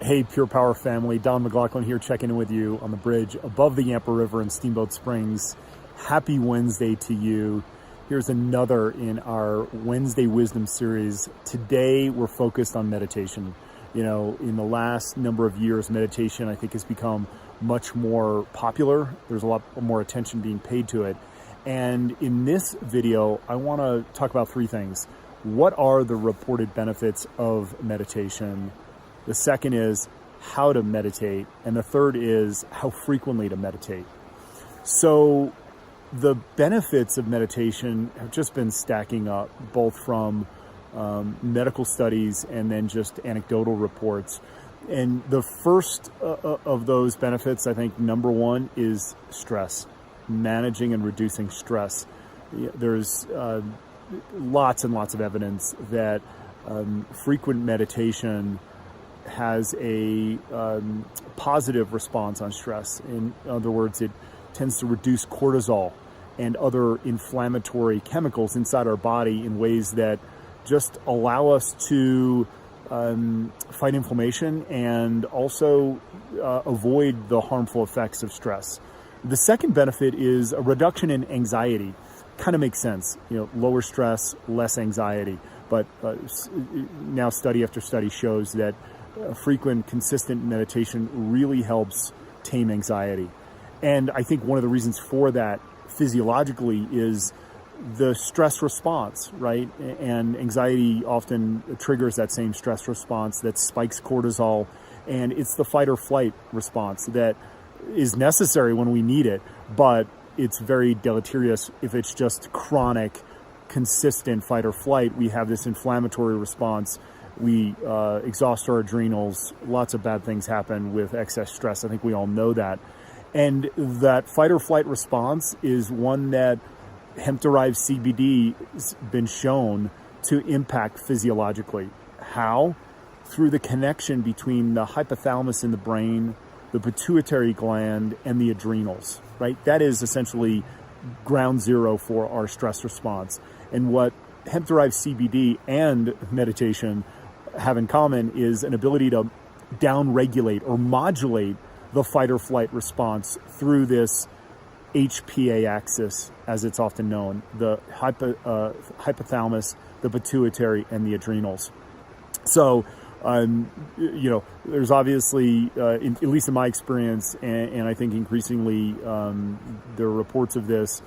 Hey, PurePower family, Don McLaughlin here checking in with you on the bridge above the Yampa River in Steamboat Springs. Happy Wednesday to you. Here's another in our Wednesday Wisdom series. Today, we're focused on meditation. You know, in the last number of years, meditation, I think, has become much more popular. There's a lot more attention being paid to it. And in this video, I want to talk about three things. What are the reported benefits of meditation? The second is how to meditate. And the third is how frequently to meditate. So the benefits of meditation have just been stacking up, both from medical studies and then just anecdotal reports. And the first of those benefits, I think, number one is stress, managing and reducing stress. There's lots and lots of evidence that frequent meditation has a positive response on stress. In other words, it tends to reduce cortisol and other inflammatory chemicals inside our body in ways that just allow us to fight inflammation and also avoid the harmful effects of stress. The second benefit is a reduction in anxiety. Kind of makes sense, you know, lower stress, less anxiety. But now study after study shows that frequent, consistent meditation really helps tame anxiety. And I think one of the reasons for that physiologically is the stress response, right? And anxiety often triggers that same stress response that spikes cortisol. And it's the fight or flight response that is necessary when we need it, but it's very deleterious if it's just chronic, consistent fight or flight. We have this inflammatory response. We exhaust our adrenals. Lots of bad things happen with excess stress. I think we all know that. And that fight or flight response is one that hemp-derived CBD has been shown to impact physiologically. How? Through the connection between the hypothalamus in the brain, the pituitary gland, and the adrenals, right? That is essentially ground zero for our stress response. And what hemp-derived CBD and meditation have in common is an ability to down-regulate or modulate the fight or flight response through this HPA axis, as it's often known, the hypothalamus, the pituitary, and the adrenals. So, you know, there's obviously, at least in my experience, and I think increasingly there are reports of this,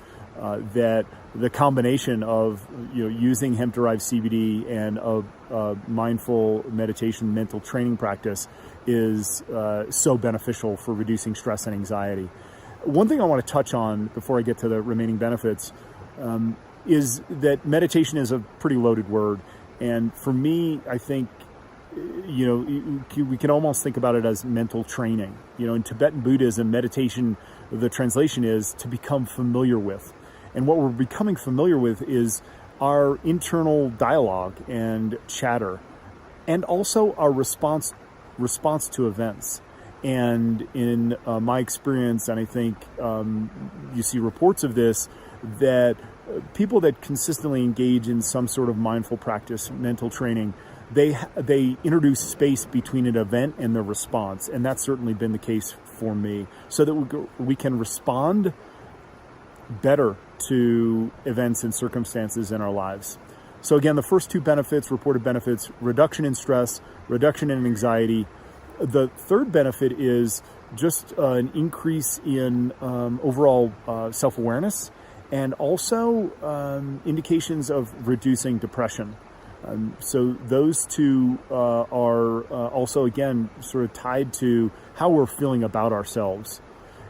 that the combination of, you know, using hemp-derived CBD and a mindful meditation mental training practice is so beneficial for reducing stress and anxiety. One thing I want to touch on before I get to the remaining benefits is that meditation is a pretty loaded word. And for me, I think, you know, we can almost think about it as mental training. You know, in Tibetan Buddhism, meditation, the translation is to become familiar with. And what we're becoming familiar with is our internal dialogue and chatter, and also our response to events. And in my experience, and I think you see reports of this, that people that consistently engage in some sort of mindful practice, mental training, they introduce space between an event and the response. And that's certainly been the case for me, so that we can respond better to events and circumstances in our lives. So again, the first two benefits, reported benefits, reduction in stress, reduction in anxiety. The third benefit is just an increase in overall self-awareness, and also indications of reducing depression. So those two are also, again, sort of tied to how we're feeling about ourselves.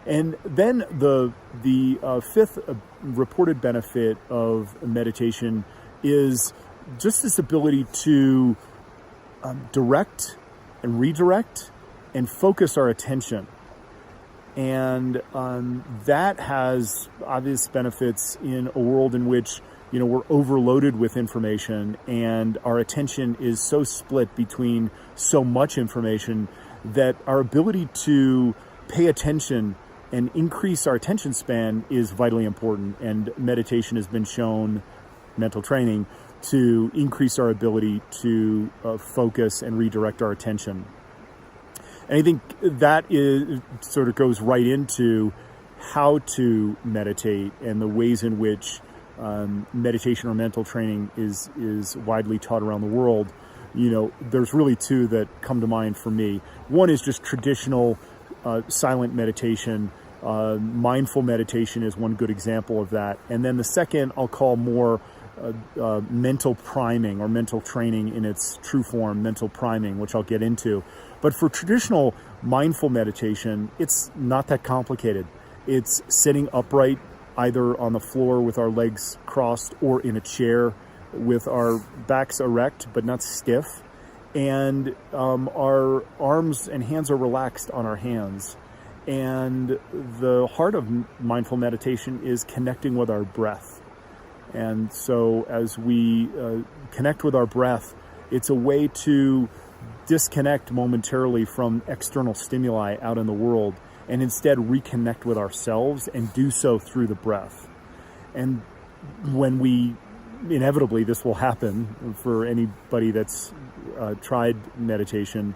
And then the fifth reported benefit of meditation is just this ability to direct and redirect and focus our attention. And that has obvious benefits in a world in which, you know, we're overloaded with information and our attention is so split between so much information that our ability to pay attention and increase our attention span is vitally important. And meditation has been shown, mental training, to increase our ability to focus and redirect our attention. And I think that is sort of goes right into how to meditate and the ways in which meditation or mental training is widely taught around the world. There's really two that come to mind for me. One is just traditional silent meditation. Mindful meditation is one good example of that. And then the second I'll call more mental priming or mental training in its true form, mental priming, which I'll get into. But for traditional mindful meditation, it's not that complicated. It's sitting upright, either on the floor with our legs crossed or in a chair with our backs erect but not stiff, and our arms and hands are relaxed on our hands. And the heart of mindful meditation is connecting with our breath. And so as we connect with our breath, it's a way to disconnect momentarily from external stimuli out in the world and instead reconnect with ourselves and do so through the breath. And when we, inevitably this will happen for anybody that's tried meditation,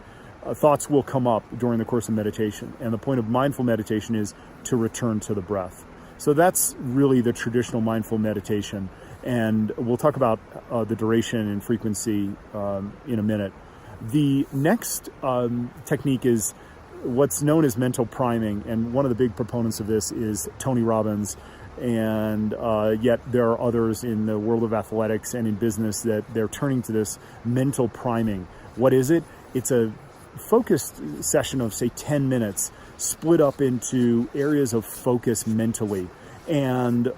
thoughts will come up during the course of meditation. And the point of mindful meditation is to return to the breath. So that's really the traditional mindful meditation. And we'll talk about the duration and frequency in a minute. The next technique is what's known as mental priming. And one of the big proponents of this is Tony Robbins. And yet there are others in the world of athletics and in business that they're turning to this mental priming. What is it? It's a focused session of, say, 10 minutes, split up into areas of focus mentally. And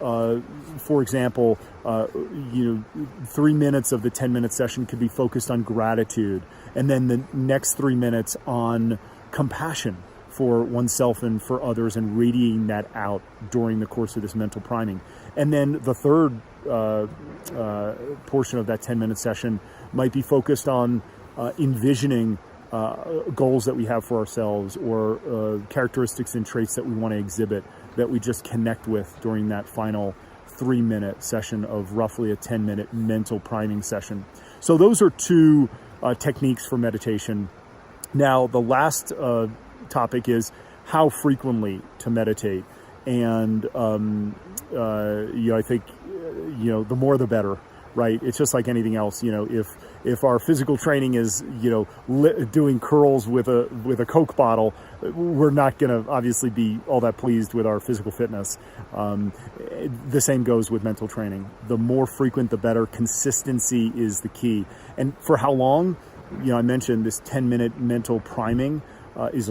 for example, 3 minutes of the 10-minute session could be focused on gratitude, and then the next 3 minutes on compassion for oneself and for others, and radiating that out during the course of this mental priming. And then the third portion of that 10-minute session might be focused on envisioning goals that we have for ourselves, or characteristics and traits that we want to exhibit that we just connect with during that final 3-minute session of roughly a 10-minute mental priming session. So those are two techniques for meditation. Now, the last topic is how frequently to meditate. And, I think, the more the better. Right. It's just like anything else. If our physical training is, doing curls with a Coke bottle, we're not going to obviously be all that pleased with our physical fitness. The same goes with mental training. The more frequent, the better. Consistency is the key. And for how long? I mentioned this 10-minute mental priming is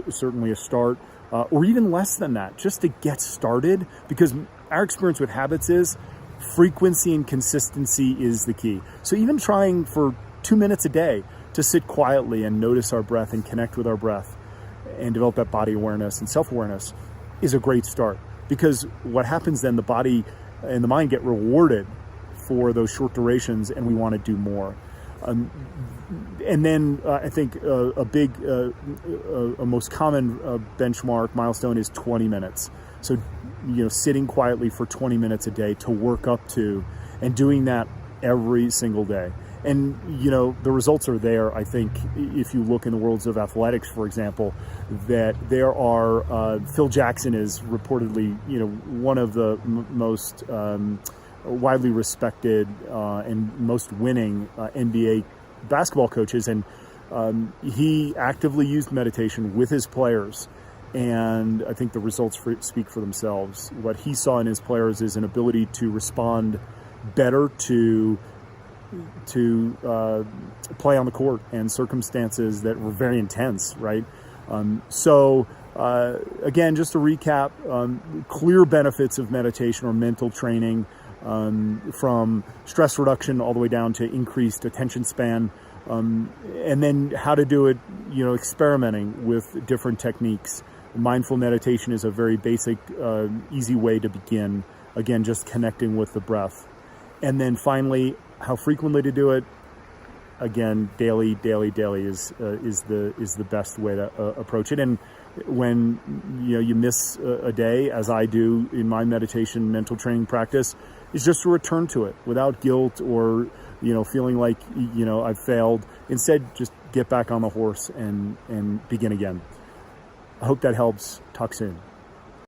certainly a start, or even less than that, just to get started, because our experience with habits is frequency and consistency is the key. So even trying for 2 minutes a day to sit quietly and notice our breath and connect with our breath and develop that body awareness and self-awareness is a great start, because what happens then, the body and the mind get rewarded for those short durations, and we want to do more. And then I think a most common benchmark milestone is 20 minutes. So, sitting quietly for 20 minutes a day to work up to, and doing that every single day. And, the results are there. I think if you look in the worlds of athletics, for example, that there are, Phil Jackson is reportedly, one of the most widely respected and most winning NBA basketball coaches. And he actively used meditation with his players. And I think the results speak for themselves. What he saw in his players is an ability to respond better to play on the court and circumstances that were very intense, right? So again, just to recap, clear benefits of meditation or mental training, from stress reduction all the way down to increased attention span, and then how to do it, experimenting with different techniques. Mindful meditation is a very basic, easy way to begin. Again, just connecting with the breath. And then finally, how frequently to do it. Again, daily is the best way to approach it. And when you miss a day, as I do in my meditation mental training practice, is just to return to it without guilt or feeling like I've failed. Instead, just get back on the horse and begin again. I hope that helps. Talk soon.